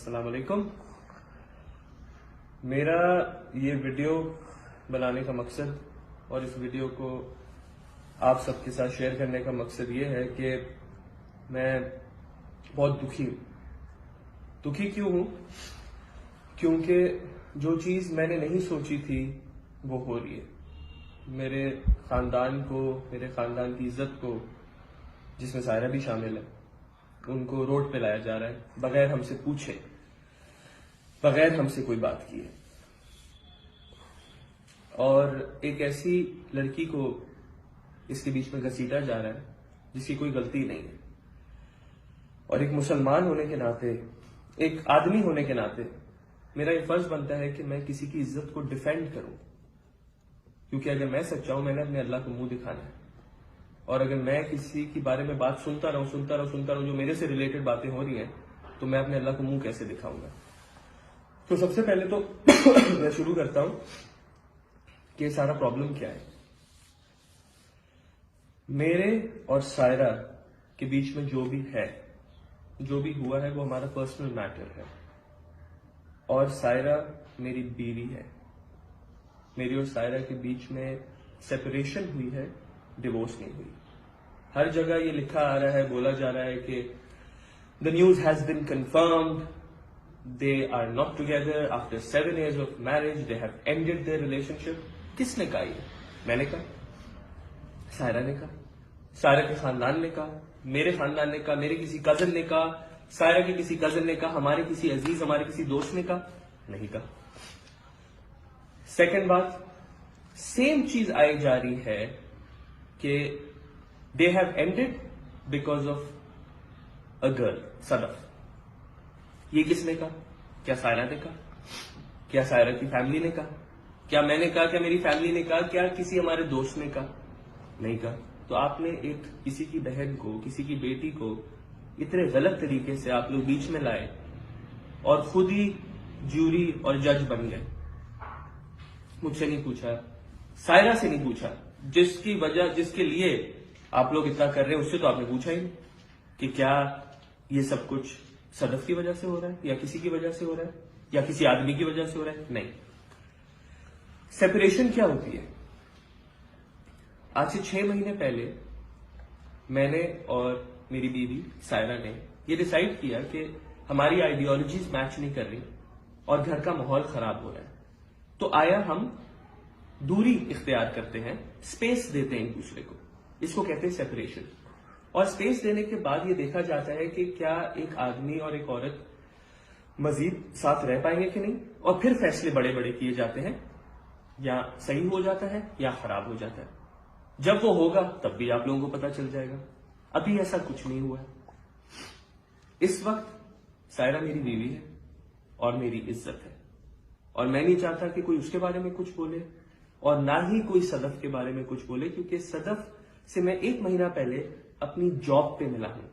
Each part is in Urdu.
السلام علیکم. میرا یہ ویڈیو بنانے کا مقصد اور اس ویڈیو کو آپ سب کے ساتھ شیئر کرنے کا مقصد یہ ہے کہ میں بہت دکھی ہوں. دکھی کیوں ہوں؟ کیونکہ جو چیز میں نے نہیں سوچی تھی وہ ہو رہی ہے. میرے خاندان کو، میرے خاندان کی عزت کو، جس میں سائرہ بھی شامل ہے، ان کو روڈ پہ لایا جا رہا ہے بغیر ہم سے پوچھے، بغیر ہم سے کوئی بات کیے. اور ایک ایسی لڑکی کو اس کے بیچ میں گھسیٹا جا رہا ہے جس کی کوئی غلطی نہیں ہے. اور ایک مسلمان ہونے کے ناطے، ایک آدمی ہونے کے ناطے میرا یہ فرض بنتا ہے کہ میں کسی کی عزت کو ڈیفینڈ کروں. کیونکہ اگر میں سچا ہوں، میں نے اپنے اللہ کو منہ دکھانا ہے. اور اگر میں کسی کے بارے میں بات سنتا رہوں جو میرے سے ریلیٹڈ باتیں ہو رہی ہیں، تو میں اپنے اللہ کو منہ کیسے دکھاؤں گا؟ تو سب سے پہلے تو میں شروع کرتا ہوں کہ سارا پرابلم کیا ہے. میرے اور سائرہ کے بیچ میں جو بھی ہے، جو بھی ہوا ہے، وہ ہمارا پرسنل میٹر ہے. اور سائرہ میری بیوی ہے. میری اور سائرہ کے بیچ میں سیپریشن ہوئی ہے، ڈیورس نہیں ہوئی. ہر جگہ یہ لکھا آ رہا ہے، بولا جا رہا ہے کہ the news has been confirmed, they are not together after 7 years of marriage, they have ended their relationship. کس نے کہا یہ؟ میں نے کہا، سائرہ نے کہا، سائرہ کے خاندان نے کہا، میرے خاندان نے کہا، میرے کسی کزن نے کہا، سائرہ کے کسی کزن نے کہا، ہمارے کسی عزیز، ہمارے کسی دوست نے کہا؟ نہیں کہا. سیکنڈ بات، سیم چیز آئی جا رہی ہے کہ they have ended because of a girl, صدف. یہ کس نے کہا؟ کیا سائرہ نے کہا؟ کیا سائرہ کی فیملی نے کہا؟ کیا میں نے کہا؟ کیا میری فیملی نے کہا؟ کیا کسی ہمارے دوست نے کہا؟ نہیں کہا. تو آپ نے ایک کسی کی بہن کو، کسی کی بیٹی کو اتنے غلط طریقے سے آپ لوگ بیچ میں لائے اور خود ہی جیوری اور جج بن گئے. مجھ سے نہیں پوچھا، سائرہ سے نہیں پوچھا، جس کی وجہ، جس کے لیے آپ لوگ اتنا کر رہے ہیں، اس سے تو آپ نے پوچھا ہی نہیں کہ کیا یہ سب کچھ صدف کی وجہ سے ہو رہا ہے، یا کسی کی وجہ سے ہو رہا ہے، یا کسی آدمی کی وجہ سے ہو رہا ہے. نہیں. سیپریشن کیا ہوتی ہے؟ آج سے 6 مہینے پہلے میں نے اور میری بیوی سائرہ نے یہ ڈیسائیڈ کیا کہ ہماری آئیڈیالوجیز میچ نہیں کر رہی اور گھر کا ماحول خراب ہو رہا ہے. تو آیا ہم دوری اختیار کرتے ہیں، اسپیس دیتے ہیں ایک دوسرے کو. اس کو کہتے ہیں سیپریشن. اور اسپیس دینے کے بعد یہ دیکھا جاتا ہے کہ کیا ایک آدمی اور ایک عورت مزید ساتھ رہ پائیں گے کہ نہیں، اور پھر فیصلے بڑے بڑے کیے جاتے ہیں. یا صحیح ہو جاتا ہے یا خراب ہو جاتا ہے. جب وہ ہوگا تب بھی آپ لوگوں کو پتا چل جائے گا. ابھی ایسا کچھ نہیں ہوا ہے. اس وقت سائرہ میری بیوی ہے اور میری عزت ہے، اور میں نہیں چاہتا کہ کوئی اس کے بارے میں کچھ بولے، اور نہ ہی کوئی صدف کے بارے میں کچھ بولے، کیونکہ صدف سے میں 1 مہینہ پہلے اپنی جاب پہ ملا ہوں.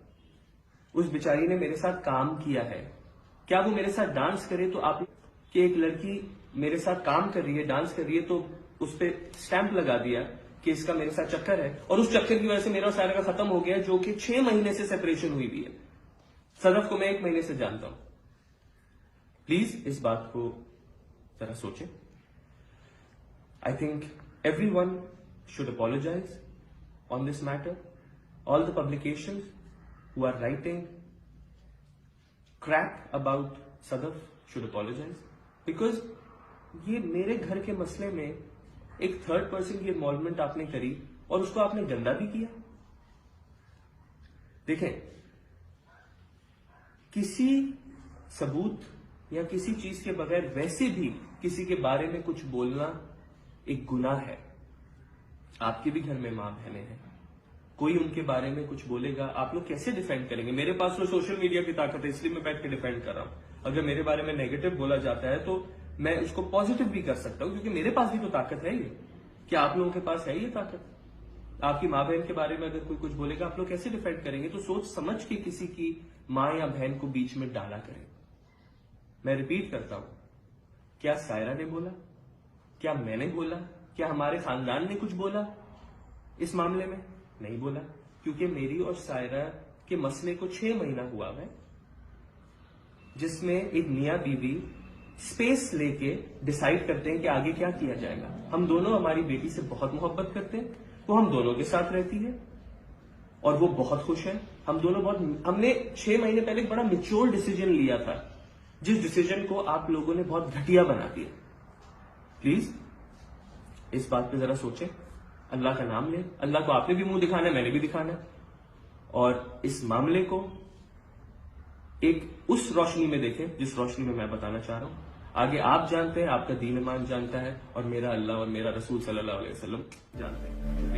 اس بیچاری نے میرے ساتھ کام کیا ہے. کیا وہ میرے ساتھ ڈانس کرے تو آپ کہ ایک لڑکی میرے ساتھ کام کر رہی ہے، ڈانس کر رہی ہے، تو اس پہ سٹیمپ لگا دیا کہ اس کا میرے ساتھ چکر ہے، اور اس چکر کی وجہ سے میرا سارا کا ختم ہو گیا، جو کہ 6 مہینے سے سیپریشن ہوئی بھی ہے. صدف کو میں 1 مہینے سے جانتا ہوں. پلیز اس بات کو ذرا سوچیں. I think everyone should apologize on this matter. All the publications who are writing crap about Sadaf should apologize. Because یہ میرے گھر کے مسئلے میں ایک تھرڈ پرسن کی انوالومنٹ آپ نے کری اور اس کو آپ نے گندا بھی کیا. دیکھیں، کسی ثبوت یا کسی چیز کے بغیر ویسے بھی کسی کے بارے میں کچھ بولنا ایک گناہ ہے. آپ کے بھی گھر میں ماں بہنیں ہیں، کوئی ان کے بارے میں کچھ بولے گا، آپ لوگ کیسے ڈیفینڈ کریں گے؟ میرے پاس تو سوشل میڈیا کی طاقت ہے، اس لیے میں بیٹھ کے ڈیفینڈ کر رہا ہوں. اگر میرے بارے میں نیگیٹو بولا جاتا ہے تو میں اس کو پازیٹو بھی کر سکتا ہوں، کیونکہ میرے پاس بھی تو طاقت ہے. یہ کیا آپ لوگوں کے پاس ہے یہ طاقت؟ آپ کی ماں بہن کے بارے میں اگر کوئی کچھ بولے گا، آپ لوگ کیسے ڈیفینڈ کریں گے؟ تو سوچ سمجھ کے کسی کی ماں یا بہن کو بیچ میں ڈالا کریں. میں ریپیٹ کرتا ہوں، کیا سائرہ نے بولا؟ کیا میں نے بولا؟ کیا ہمارے خاندان نے کچھ بولا اس معاملے میں؟ نہیں بولا، کیونکہ میری اور سائرہ کے مسئلے کو 6 مہینہ ہوا ہے. جس میں ایک میاں بیوی اسپیس لے کے ڈیسائیڈ کرتے ہیں کہ آگے کیا کیا جائے گا. ہم دونوں ہماری بیٹی سے بہت محبت کرتے ہیں, وہ ہم دونوں کے ساتھ رہتی ہے اور وہ بہت خوش ہے. ہم نے 6 مہینے پہلے ایک بڑا میچور ڈیسیجن لیا تھا, جس ڈیسیجن کو آپ لوگوں نے بہت گھٹیا بنا دیا. پلیز اس بات پہ ذرا سوچیں, اللہ کا نام لیں. اللہ کو آپ نے بھی منہ دکھانا ہے, میں نے بھی دکھانا ہے, اور اس معاملے کو ایک اس روشنی میں دیکھیں جس روشنی میں بتانا چاہ رہا ہوں. آگے آپ جانتے ہیں, آپ کا دین ایمان جانتا ہے, اور میرا اللہ اور میرا رسول صلی اللہ علیہ وسلم جانتے ہیں.